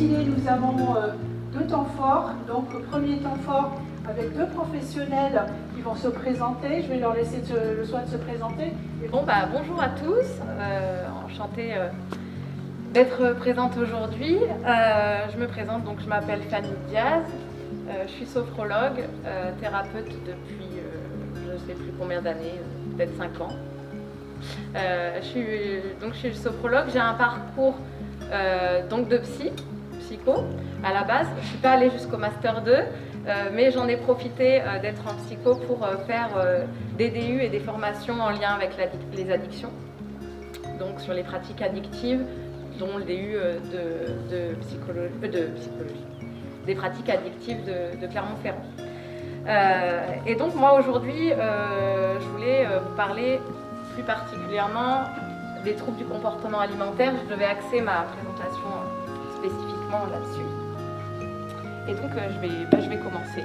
défilé, nous avons deux temps forts. Donc le premier temps fort avec deux professionnels qui vont se présenter. Je vais leur laisser le soin de se présenter. Bon, bonjour à tous, enchantée d'être présente aujourd'hui. Je me présente, donc je m'appelle Fanny Diaz, je suis sophrologue, thérapeute depuis je ne sais plus combien d'années, peut-être 5 ans. Je suis sophrologue, j'ai un parcours donc de psycho à la base. Je ne suis pas allée jusqu'au Master 2, mais j'en ai profité d'être en psycho pour faire des DU et des formations en lien avec les addictions, donc sur les pratiques addictives, dont le DU de psychologie, des pratiques addictives de Clermont-Ferrand. Et donc moi aujourd'hui, je voulais vous parler plus particulièrement des troubles du comportement alimentaire. Je devais axer ma présentation spécifiquement là-dessus. Et donc je vais commencer.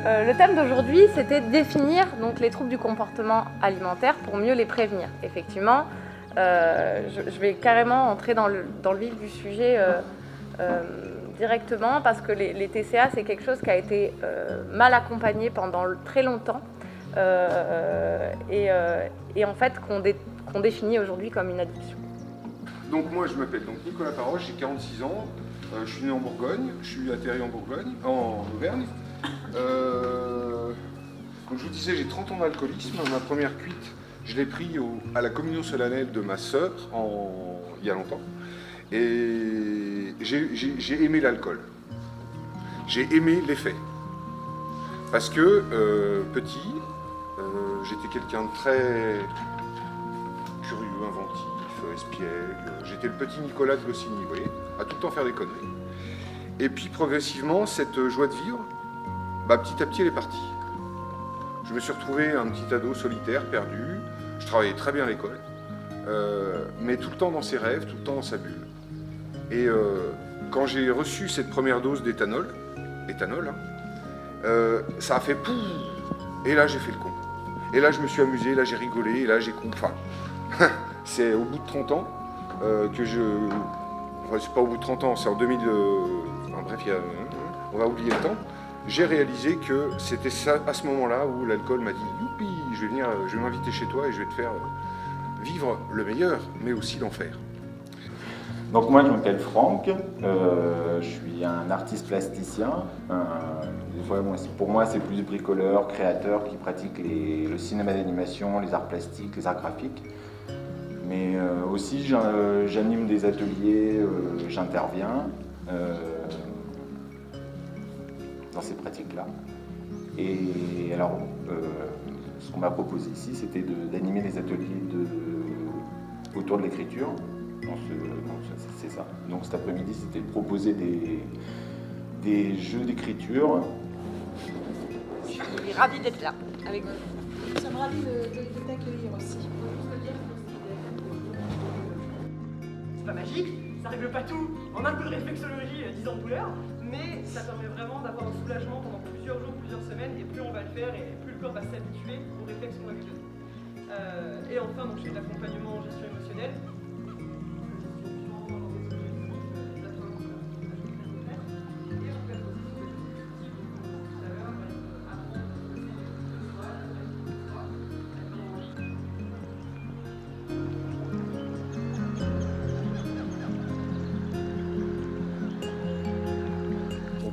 Le thème d'aujourd'hui, c'était de définir donc, les troubles du comportement alimentaire pour mieux les prévenir. Effectivement, je vais carrément entrer dans le vif du sujet directement parce que les TCA, c'est quelque chose qui a été mal accompagné pendant très longtemps et en fait qu'on définit aujourd'hui comme une addiction. Donc moi je m'appelle Nicolas Paroche, j'ai 46 ans, je suis né en Bourgogne, je suis atterri en Auvergne. Donc je vous disais, j'ai 30 ans d'alcoolisme. Ma première cuite, je l'ai pris à la communion solennelle de ma sœur il y a longtemps. Et j'ai aimé l'alcool. J'ai aimé l'effet. Parce que petit, j'étais quelqu'un de très curieux, inventif, espiègle. J'étais le petit Nicolas de Goscinny, vous voyez, à tout le temps faire des conneries. Et puis progressivement, cette joie de vivre, petit à petit, elle est partie. Je me suis retrouvé un petit ado solitaire, perdu. Je travaillais très bien à l'école, mais tout le temps dans ses rêves, tout le temps dans sa bulle. Et quand j'ai reçu cette première dose d'éthanol, ça a fait pouf. Et là, j'ai fait le con. Et là, je me suis amusé, là, j'ai rigolé, et là, j'ai compris. Enfin, c'est au bout de 30 ans que je... Enfin, c'est pas au bout de 30 ans, c'est en 2000... Enfin, bref, on va oublier le temps. J'ai réalisé que c'était ça, à ce moment-là où l'alcool m'a dit « Youpi, je vais m'inviter chez toi et je vais te faire vivre le meilleur, mais aussi l'enfer. » Donc moi, je m'appelle Franck, je suis un artiste plasticien. Pour moi, c'est plus bricoleur, créateur qui pratique le cinéma d'animation, les arts plastiques, les arts graphiques. Mais aussi, j'anime des ateliers, j'interviens dans ces pratiques-là. Et alors, ce qu'on m'a proposé ici, c'était d'animer des ateliers autour de l'écriture. C'est ça. Donc cet après-midi, c'était de proposer des jeux d'écriture. Je suis ravie d'être là avec vous. Nous sommes ravis de t'accueillir aussi. C'est pas magique, ça règle pas tout en un peu de réflexologie 10 ans de douleur, mais ça permet vraiment d'avoir un soulagement pendant plusieurs jours, plusieurs semaines, et plus on va le faire et plus le corps va s'habituer aux réflexes qu'on va lui donner. Et enfin, donc, je fais de l'accompagnement en gestion émotionnelle.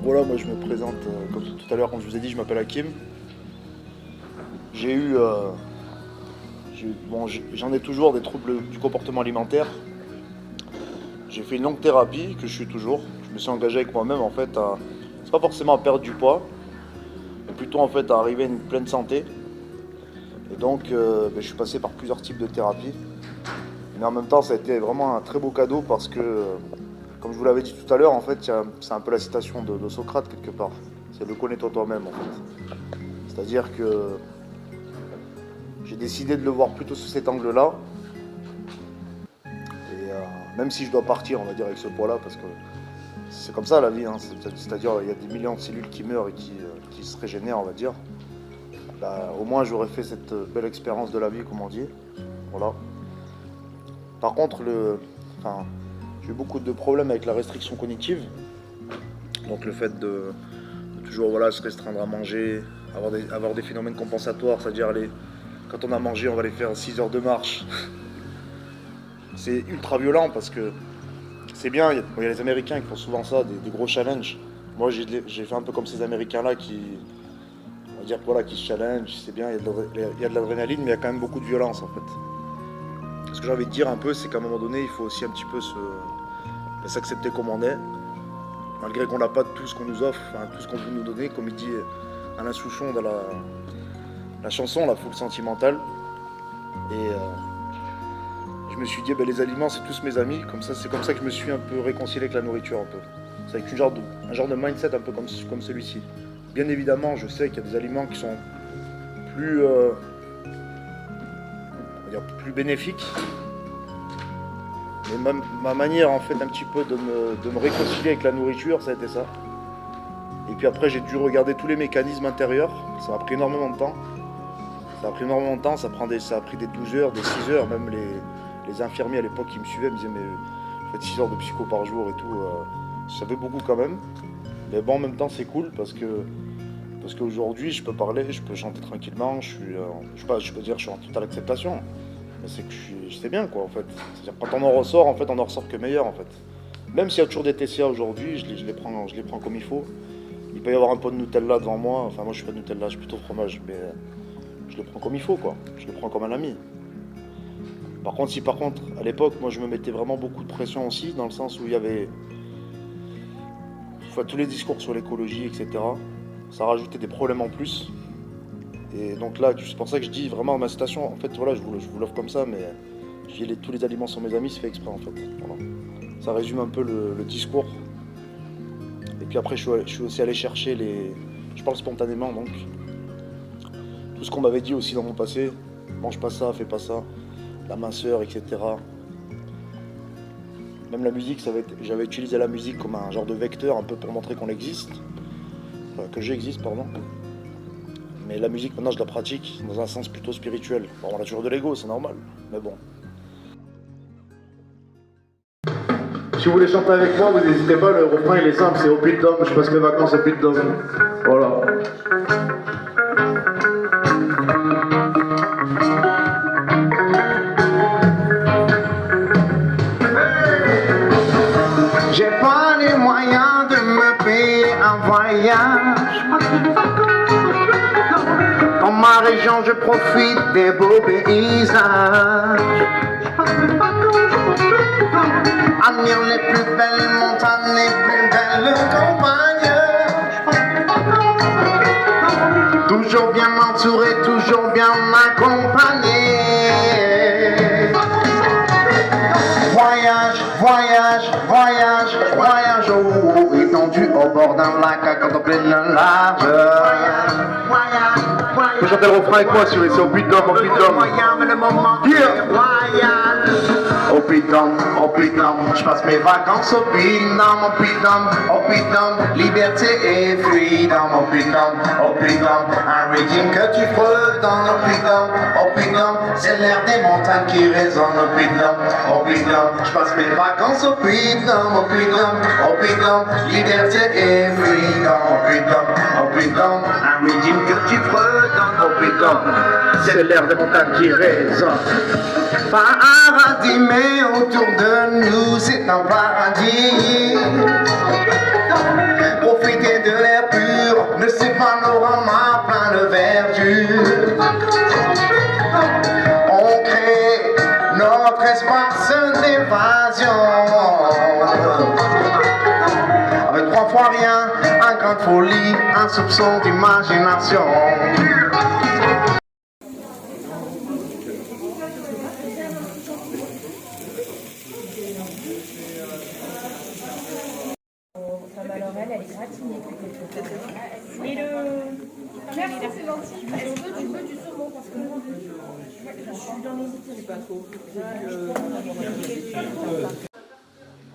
Voilà, moi je me présente, comme tout à l'heure, comme je vous ai dit, je m'appelle Hakim. J'en ai toujours des troubles du comportement alimentaire. J'ai fait une longue thérapie, que je suis toujours. Je me suis engagé avec moi-même en fait c'est pas forcément à perdre du poids, mais plutôt en fait à arriver à une pleine santé. Et donc je suis passé par plusieurs types de thérapies. Mais en même temps, ça a été vraiment un très beau cadeau parce que comme je vous l'avais dit tout à l'heure, en fait, c'est un peu la citation de Socrate quelque part. C'est le connais-toi toi-même en fait. C'est-à-dire que j'ai décidé de le voir plutôt sous cet angle-là. Et même si je dois partir, on va dire, avec ce poids-là, parce que c'est comme ça la vie, hein. C'est-à-dire il y a des millions de cellules qui meurent et qui se régénèrent, on va dire. Au moins j'aurais fait cette belle expérience de la vie, comme on dit. Voilà. Par contre, j'ai eu beaucoup de problèmes avec la restriction cognitive. Donc le fait de toujours voilà, se restreindre à manger, avoir des phénomènes compensatoires, c'est-à-dire quand on a mangé, on va aller faire 6 heures de marche. C'est ultra violent parce que c'est bien, il y a les Américains qui font souvent ça, des gros challenges. Moi j'ai fait un peu comme ces Américains-là qui se challenge, c'est bien, il y a de l'adrénaline, mais il y a quand même beaucoup de violence en fait. Ce que j'ai envie de dire un peu, c'est qu'à un moment donné, il faut aussi un petit peu s'accepter comme on est, malgré qu'on n'a pas tout ce qu'on nous offre, enfin, tout ce qu'on veut nous donner, comme il dit Alain Souchon dans la chanson, La Foule Sentimentale. Et je me suis dit, les aliments, c'est tous mes amis, c'est comme ça que je me suis un peu réconcilié avec la nourriture un peu. C'est avec un genre de mindset un peu comme celui-ci. Bien évidemment, je sais qu'il y a des aliments qui sont plus bénéfiques. Mais ma manière en fait un petit peu de me réconcilier avec la nourriture, ça a été ça. Et puis après j'ai dû regarder tous les mécanismes intérieurs. Ça m'a pris énormément de temps. Ça a pris des 12 heures, des 6 heures. Même les infirmiers à l'époque qui me suivaient me disaient mais vous faites 6 heures de psycho par jour et tout. Ça fait beaucoup quand même. Mais bon, en même temps c'est cool parce qu'aujourd'hui je peux parler, je peux chanter tranquillement. Je peux dire que je suis en totale acceptation. Mais c'est que c'est bien quoi en fait. C'est-à-dire quand on en ressort, en fait, on en ressort que meilleur en fait. Même s'il y a toujours des TCA aujourd'hui, je les prends comme il faut. Il peut y avoir un pot de Nutella devant moi. Enfin moi je suis pas de Nutella, je suis plutôt fromage, mais je le prends comme il faut quoi. Je le prends comme un ami. Par contre, à l'époque, moi je me mettais vraiment beaucoup de pression aussi, dans le sens où il y avait tous les discours sur l'écologie, etc. Ça rajoutait des problèmes en plus. Et donc là, c'est pour ça que je dis vraiment ma citation, en fait, voilà, je vous l'offre comme ça, mais je dis tous les aliments sont mes amis, c'est fait exprès en fait. Voilà. Ça résume un peu le discours. Et puis après, je suis aussi allé chercher je parle spontanément, donc tout ce qu'on m'avait dit aussi dans mon passé, mange pas ça, fais pas ça, la minceur, etc. Même la musique, j'avais utilisé la musique comme un genre de vecteur, un peu pour montrer qu'on existe, que j'existe, pardon. Mais la musique, maintenant, je la pratique dans un sens plutôt spirituel. Bon, on a toujours de l'ego, c'est normal, mais bon. Si vous voulez chanter avec moi, vous n'hésitez pas, le refrain il est simple, c'est au Puy de Dôme, je passe mes vacances au Puy de Dôme. Voilà. J'ai pas les moyens de me payer un voyage. Dans ma région, je profite des beaux paysages. Admire les plus belles montagnes, les plus belles campagnes. Toujours bien m'entourer, toujours bien m'accompagner. Voyage, voyage, voyage, voyage, oh, étendu au bord d'un lac à contempler le large. Vous chantez le refrain avec moi, si vous voulez, c'est au Puy de Dôme, au Puy de Dôme. Au Puy de Dôme, je passe mes vacances au Puy de Dôme, au Puy de Dôme, liberté et freedom, au Puy de Dôme, un régime que tu fredonnes, au Puy de Dôme, c'est l'air des montagnes qui résonne, au Puy de Dôme, je passe mes vacances au Puy de Dôme, au Puy de Dôme, liberté et freedom, au Puy de Dôme, un régime que tu fredonnes, au Puy de Dôme, c'est l'air des montagnes qui résonne. Paradis, mais autour de nous c'est un paradis. Profiter de l'air pur, de ces panoramas plein de verdure. On crée notre espace d'évasion. Avec 3 fois rien, un grain de folie, un soupçon d'imagination. Elle est gratinée. Et merci, c'est gentil. Est-ce que tu veux du saumon parce que moi, je suis dans les idées. C'est pas trop.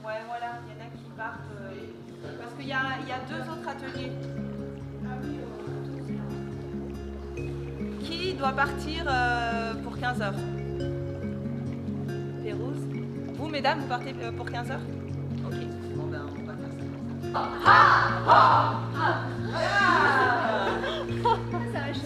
Ouais, voilà, il y en a qui partent. Parce qu'il y a 2 autres ateliers. Qui doit partir pour 15 heures? Pérouse. Vous, mesdames, vous partez pour 15 heures? Ok, bon ben on va faire ça.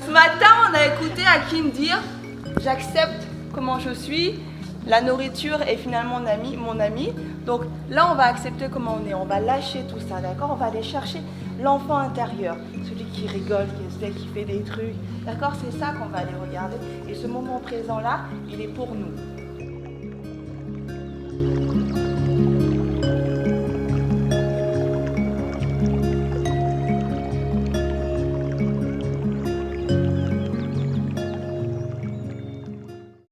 Ce matin, on a écouté Hakim dire « J'accepte comment je suis, la nourriture est finalement mon ami. » Donc là, on va accepter comment on est, on va lâcher tout ça, d'accord? On va aller chercher l'enfant intérieur, celui qui rigole, qui fait des trucs, d'accord? C'est ça qu'on va aller regarder. Et ce moment présent-là, il est pour nous.